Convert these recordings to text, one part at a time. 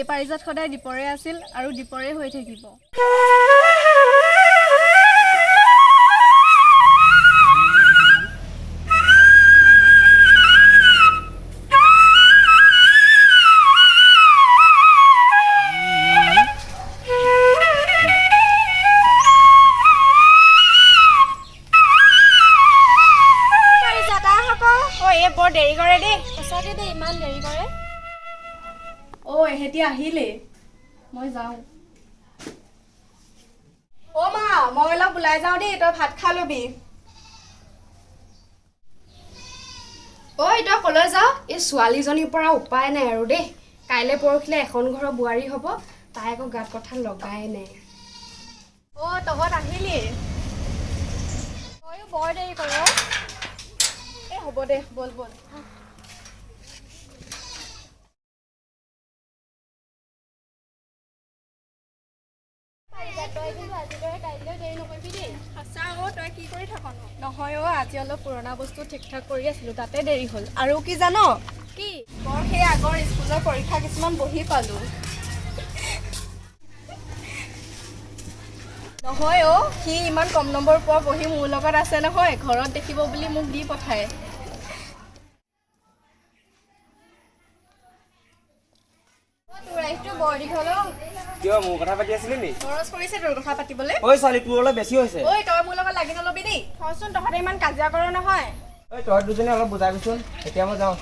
এই পাৰিজাত সদায় দীপৰে আছিল আৰু দীপৰে হৈ থাকিব। দেৰি কৰে দেই, সঁচাকে দেই ইমান দেৰি কৰে। এহেঁতি আহিলে, মই যাওঁ। মা মই অলপ ওলাই যাওঁ দেই, তই ভাত খাই ল'বি। তই কলৈ যাৱ? এই ছোৱালীজনীৰ পৰা উপায় নাই আৰু দেই। কাইলৈ পৰহিলে এখন ঘৰৰ বোৱাৰী হ'ব, তাই আকৌ গাত কথা লগাই নাই। তহঁত আহিলি? তইও বৰ দেৰি কৰ। হ'ব দে, বল বল। তই কি কৰি থাক? নহয় আজি অলপ পুৰণা বস্তু ঠিক ঠাক কৰি আছিলো, তাতে দেৰি হ'ল। আৰু কি জান? কি? মই সেই আগৰ স্কুলৰ পৰীক্ষা কিছুমান বহি পালো। নহয় সি ইমান কম নম্বৰ পোৱা বহি মোৰ লগত আছে নহয়, ঘৰত দেখিব বুলি মোক দি পঠায়। বৰ দীঘল কিয় মোৰ কথা পাতি আছিলি নি? খৰচ কৰিছে তোৰ কথা পাতিবলৈ। ঐ ছোৱালী তোৰ অলপ বেছি হৈছে। তই মোৰ লগত লাগি নলবি দেই। থচোন, তহঁতে ইমান কাজিয়া কৰ নহয়। তই দুজনী অলপ বুজাবিচোন, এতিয়া মই যাওঁ।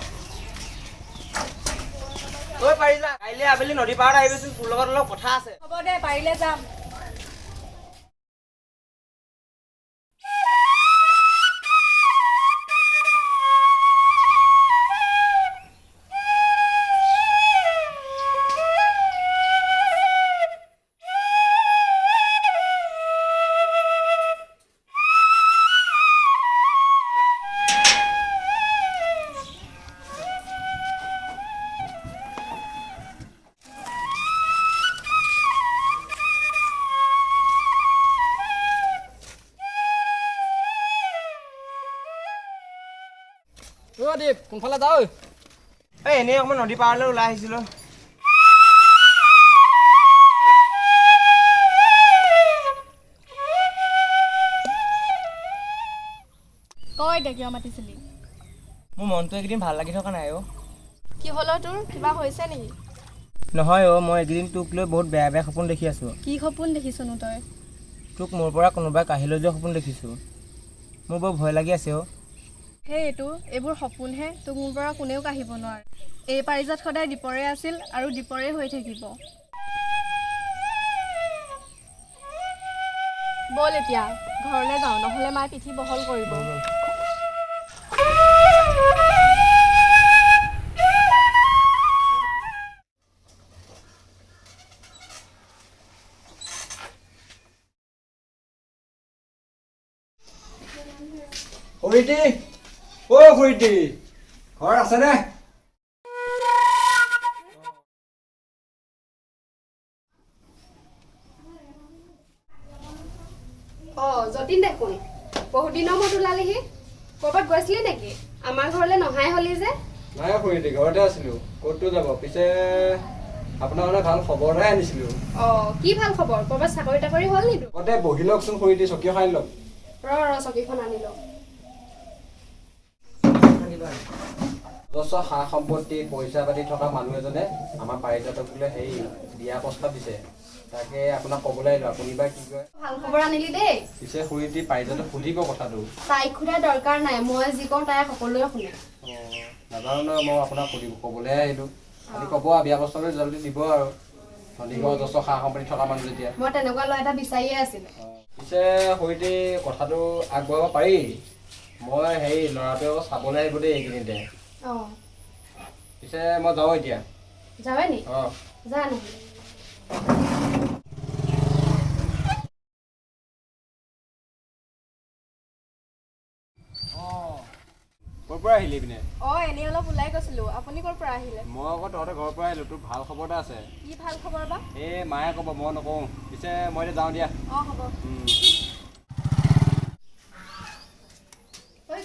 পাৰিজা কাইলৈ আবেলি নদী পাৰত আহিবিচোন, তোৰ লগত অলপ কথা আছে। হ'ব দে, পাৰিলে যাম। দীপ কোনফালে যাওঁ? এনেই অকণমান নদী পাৰলৈ ওলাই আহিছিলো। এতিয়া কিয় মাতিছিলি? মোৰ মনটো এইকেইদিন ভাল লাগি থকা নাই কি হ'ল তোৰ? কিবা হৈছে নেকি? নহয় মই এইকেইদিন তোক লৈ বহুত বেয়া বেয়া সপোন দেখি আছো। কি সপোন দেখিছনো তই? তোক মোৰ পৰা কোনোবাই কাঢ়ি লৈ যোৱা সপোন দেখিছো। মোৰ বৰ ভয় লাগি আছে এইবোৰ সপোনহে, তোক মোৰ পৰা কোনেও কাঢ়িব নোৱাৰে। এই পাৰিজাত সদায় দীপৰে আছিল আৰু দীপৰে হৈ থাকিব। বল এতিয়া ঘৰলৈ যাওঁ, নহ'লে মায়ে পিঠি বহল কৰিব। খুৰীটি, খুৰীটি ঘৰ আছেনে? যতীন দেখোন বহুত দিনৰ মূৰত ওলালেহি। ক'ৰবাত গৈছিলি নেকি? আমাৰ ঘৰলৈ নহাই হলি যে। নাই খুৰীটি, ঘৰতে আছিলো। ক'তটো যাব? পিছে আপোনাৰ মানে ভাল খবৰ এটাই আনিছিলো। কি ভাল খবৰ? ক'ৰবাত চাকৰি তাকৰি হ'ল নেকি? আগতে বহি লওকচোন খুৰীটি, চকী এখন আনি লওক। চকীখন আনি লওক। যথেষ্ট সা সম্পত্তি পইচা পাতি থকা মানুহ এজনে আমাৰ পাৰিজাতক বোলে বিয়া প্ৰস্তাৱ দিছে। তাকে আপোনাক ক'বলৈ আহিলো, আপুনি বা কি কয়? ভাল খবৰ আনিলি দেই। পিছে খুৰীটি পাৰিজাতক সুধিব কথাটো। তাইক সোধাৰ দৰকাৰ নাই, মই যি কওঁ তাই সকলোৱে শুনে। নাজানো নহয়, মই আপোনাক ক'বলৈ আহিলো। আপুনি ক'ব আৰু বিয়া প্ৰস্তাৱটো জলদি দিব আৰু। ধনীঘৰ যথেষ্ট সা সম্পত্তি থকা মানুহ যেতিয়া। মই তেনেকুৱা ল'ৰা এটা বিচাৰিয়ে আছিলো। পিছে খুৰীটি কথাটো আগবঢ়াব পাৰি। মই ল'ৰাটোৱে আকৌ চাবলৈ আহিব দেই এইখিনিতে। পিছে মই যাওঁ এতিয়া। যাৱে নি? যা নহ'লে। ক'ৰ পৰা আহিলি পিনে? এনেই অলপ ওলাই গৈছিলো। আপুনি ক'ৰ পৰা আহিলে? মই আকৌ তহঁতৰ ঘৰৰ পৰা আহিলো। তোৰ ভাল খবৰ এটা আছে। কি ভাল খবৰ বা? মায়ে ক'ব, মই নকওঁ। পিছে মই এতিয়া যাওঁ দিয়া। হ'ব।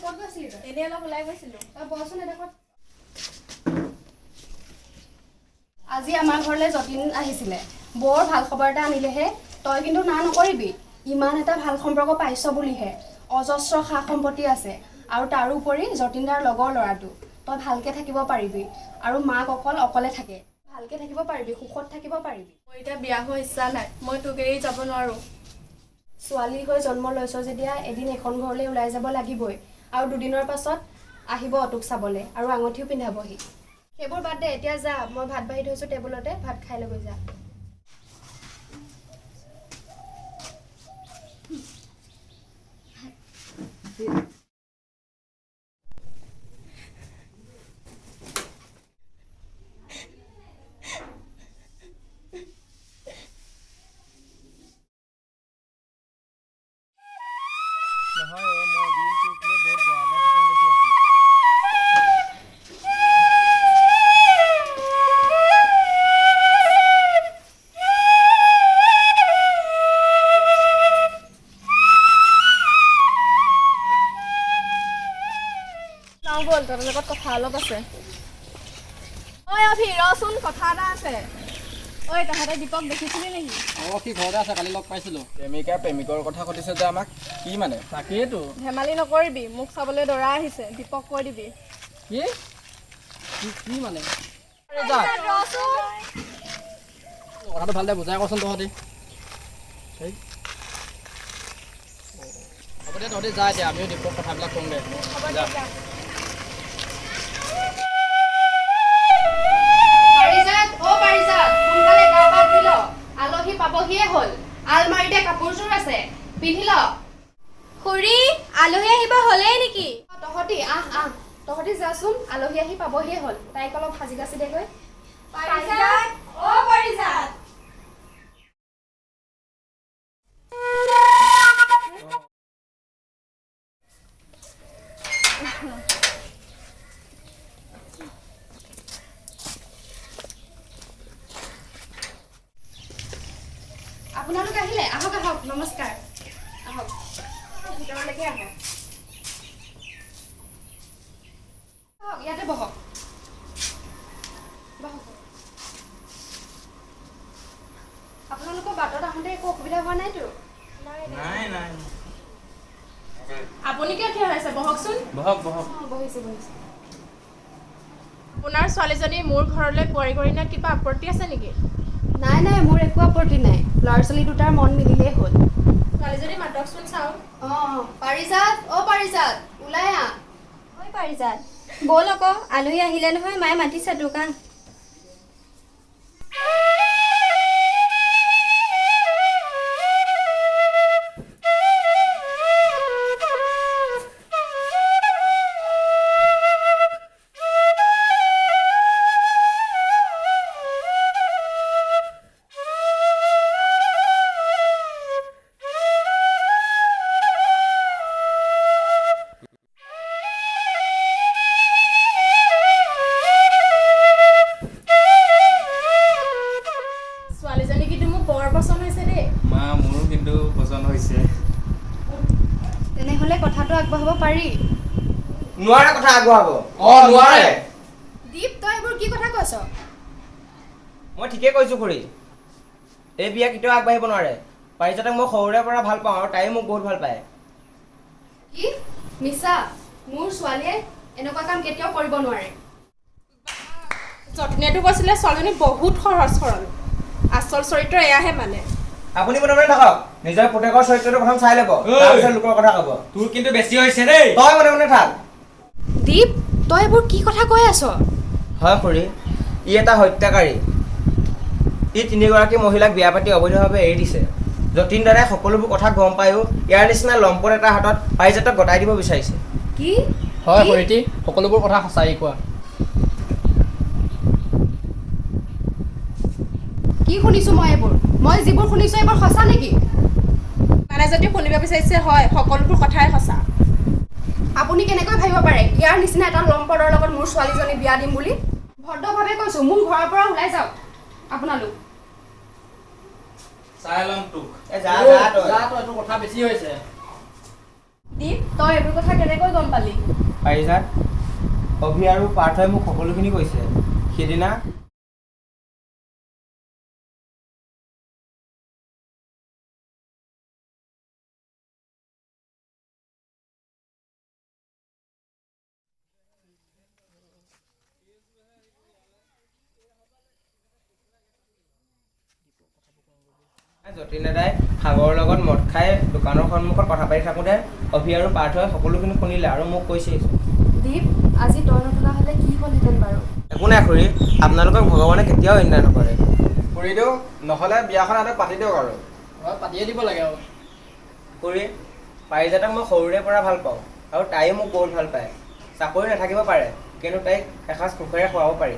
ক'ত গৈছিলি তই? এনেই অলপ ওলাই গৈছিলো। বহচোন এডোখৰত। আজি আমাৰ ঘৰলৈ যতীন আহিছিলে বৰ ভাল খবৰ এটা আনিলেহে তই কিন্তু না নকৰিবি ইমান এটা ভাল সম্পৰ্ক পাইছ বুলিহে অজস্ৰ সা সম্পত্তি আছে আৰু তাৰোপৰি যতীনদাৰ লগৰ ল'ৰাটো তই ভালকে থাকিব পাৰিবি আৰু মাক অকলে থাকে ভালকে থাকিব পাৰিবি সুখত থাকিব পাৰিবি মই এতিয়া বিয়া হোৱাৰ ইচ্ছা নাই মই তোক এৰি যাব নোৱাৰোঁ ছোৱালী হৈ জন্ম লৈছ যেতিয়া এদিন এখন ঘৰলৈ ওলাই যাব লাগিবই আৰু দুদিনৰ পাছত আহিব তোক চাবলৈ আৰু আঙঠিও পিন্ধাবহি সেইবোৰ বাদ দে এতিয়া যা মই ভাত বাঢ়ি থৈছোঁ টেবুলতে ভাত খাই লৈ যা নহয় মই দিনটোক লৈ বহুত বেয়া বেয়া সপোন দেখি আছোঁ যাওঁ ব'ল তোৰ লগত কথা অলপ আছে ঐ অভি ৰচোন কথা এটা আছে ঐ তহঁতে দীপক দেখিছিলি নেকি সি ঘৰতে আছে কালি লগ পাইছিলোঁ প্ৰেমিকা প্ৰেমিকৰ কথা সুধিছে যে আমাক কি মানে তাকেইতো ধেমালি নকৰিবি মোক চাবলৈ দৰা আহিছে দীপক কৈ দিবি কি কি মানে কথাটো ভালদৰে বুজাই কচোন তহঁতি হ'ব দে তহঁতি যা এতিয়া আমিও দীপক কথাবিলাক ক'ম দে যা পাৰিজাত সোনকালে গা পা ধুই ল আলহী পাবহিয়ে হ'ল আলমাৰিতে কাপোৰযোৰ আছে পিন্ধি ল খুৰী আলহী আহিব হ'লেই নেকি তহঁতি তহঁতি যাচোন আলহী আহি পাবহিয়ে হ'ল তাইক অলপ সাজি কাচি দেগৈ পাৰিজাত অ পাৰিজাত আপোনালোক আহিলে আহক আহক নমস্কাৰ আহক ভিতৰলৈকে আহক ইয়াতে বহক আপোনালোকৰ বাটত আহোঁতে একো অসুবিধা হোৱা নাইতো নাই নাই আপুনি কিয় থিয় হৈছে বহকচোন বহক বহক বহিছোঁ বহিছোঁ আপোনাৰ ছোৱালীজনী মোৰ ঘৰলৈ কোৱাৰি কৰি নিয়াত কিবা আপত্তি আছে নেকি নাই নাই মোৰ একো আপত্তি নাই ল'ৰা ছোৱালী দুটাৰ মন মিলিলেই হ'ল ছোৱালীজনী মাতকচোন চাওঁ পাৰিজাত ওলাই আহ ঐ পাৰিজাত ব'ল আকৌ আলহী আহিলে নহয় মায়ে মাতিছে তোক আহ তেনেহ'লে কথাটো আগবঢ়াব পাৰি নোৱাৰে কথা আগুৱাব নোৱাৰে দীপ তই এইবোৰ কি কথা কৈছ মই ঠিকেই কৈছোঁ খুৰী এই বিয়া কেতিয়াও আগবাঢ়িব নোৱাৰে পাৰিজাতক মই সৰুৰে পৰা ভাল পাওঁ আৰু তাইও মোক বহুত ভাল পায় কি মিছা মোৰ ছোৱালীয়ে এনেকুৱা কাম কেতিয়াও কৰিব নোৱাৰে যতীনেতো কৈছিলে ছোৱালীজনী বহুত সহজ সৰল আচল চৰিত্ৰ এয়াহে মানে আপুনি মনে মনে থাকক নিজৰ পুতেকৰ চৰিত্ৰটো প্ৰথম চাই ল'ব তাৰপিছত লোকৰ কথা ক'ব তোৰ কিন্তু বেছি হৈছে দেই তই মনে মনে থাক দীপ তই এইবোৰ কি কথা কৈ আছ হয় খুৰী ই এটা হত্যাকাৰী ই তিনিগৰাকী মহিলাক বিয়া পাতি অবৈধভাৱে এৰি দিছে যতীন দাদাই সকলোবোৰ কথা গম পায়ো ইয়াৰ নিচিনা লম্পট এটা হাতত পাৰিজাতক গতাই দিব বিচাৰিছে কি হয় খুৰীটি সকলোবোৰ কথা সঁচাই কোৱা কি শুনিছো মই যিবোৰ শুনিছো এইবোৰ সঁচা নেকি মানে যদি শুনিব বিচাৰিছে হয় সকলোবোৰ কথাই সঁচা আপুনি কেনেকৈ ভাবিব পাৰে ইয়াৰ নিচিনা এটা লম্পটৰ লগত মোৰ ছোৱালীজনী বিয়া দিম বুলি ভদ্ৰভাৱে কৈছো মোৰ ঘৰৰ পৰা ওলাই যাওক আপোনালোক চাই ল'ম তোক এইটো কথা বেছি হৈছে দীপ তই এইবোৰ কথা কেনেকৈ গম পালি পাৰিজাত অভি আৰু পাৰ্থই মোক সকলোখিনি কৈছে সেইদিনা যতীন দাদাই সাগৰৰ লগত মদ খাই দোকানৰ সন্মুখত কথা পাতি থাকোঁতে অভি আৰু পাৰ্থই সকলোখিনি শুনিলে আৰু মোক কৈছে দীপ আজি তই নথকা হ'লে কি হ'লহেঁতেন বাৰু একো নাই খুৰী, আপোনালোকক ভগৱানে কেতিয়াও অন্যায় নকৰে। কৰিলেও নহ'লে বিয়াখন আৰু পাতি দিয়ক আৰু পাতিয়ে দিব লাগে আৰু খুৰী, পাৰিজাতক মই সৰুৰে পৰা ভাল পাওঁ আৰু তাইও মোক বহুত ভাল পায়। চাকৰি নাথাকিব পাৰে, কিন্তু তাইক এসাঁজ সুখেৰে খুৱাব পাৰি।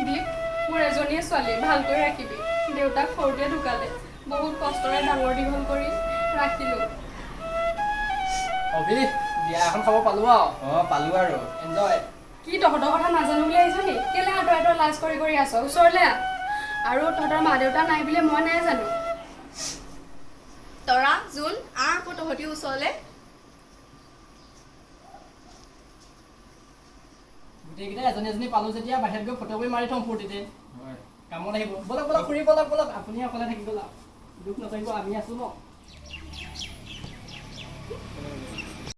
দীপ মোৰ এজনীয়ে ছোৱালী ভালকৈ ৰাখিবি দেউতাক সৰুতে ঢুকালে বহুত কষ্টৰে ডাঙৰ দীঘল কৰি ৰাখিলোঁ অভি বিয়া এখন খাব পালো আৰু পালোঁ আৰু এনজয় কি তহঁতৰ কথা নাজানো বুলি আহিছ নি কেলে হাতৰ লাজ কৰি আছ ওচৰলৈ আহ আৰু তহঁতৰ মা দেউতা নাই বুলি মই নাই জানো তৰা জোন আকৌ তহঁতি ওচৰলৈ গোটেইকেইটা এজনী এজনী পালো যেতিয়া বাহিৰত গৈ ফটোকপি মাৰি থওঁ ফূৰ্তিতে কামত আহিব বলক বলক ফুৰি বলক বলক আপুনি অকলে থাকি গ'ল দুখ নকৰিব আমি আছো ন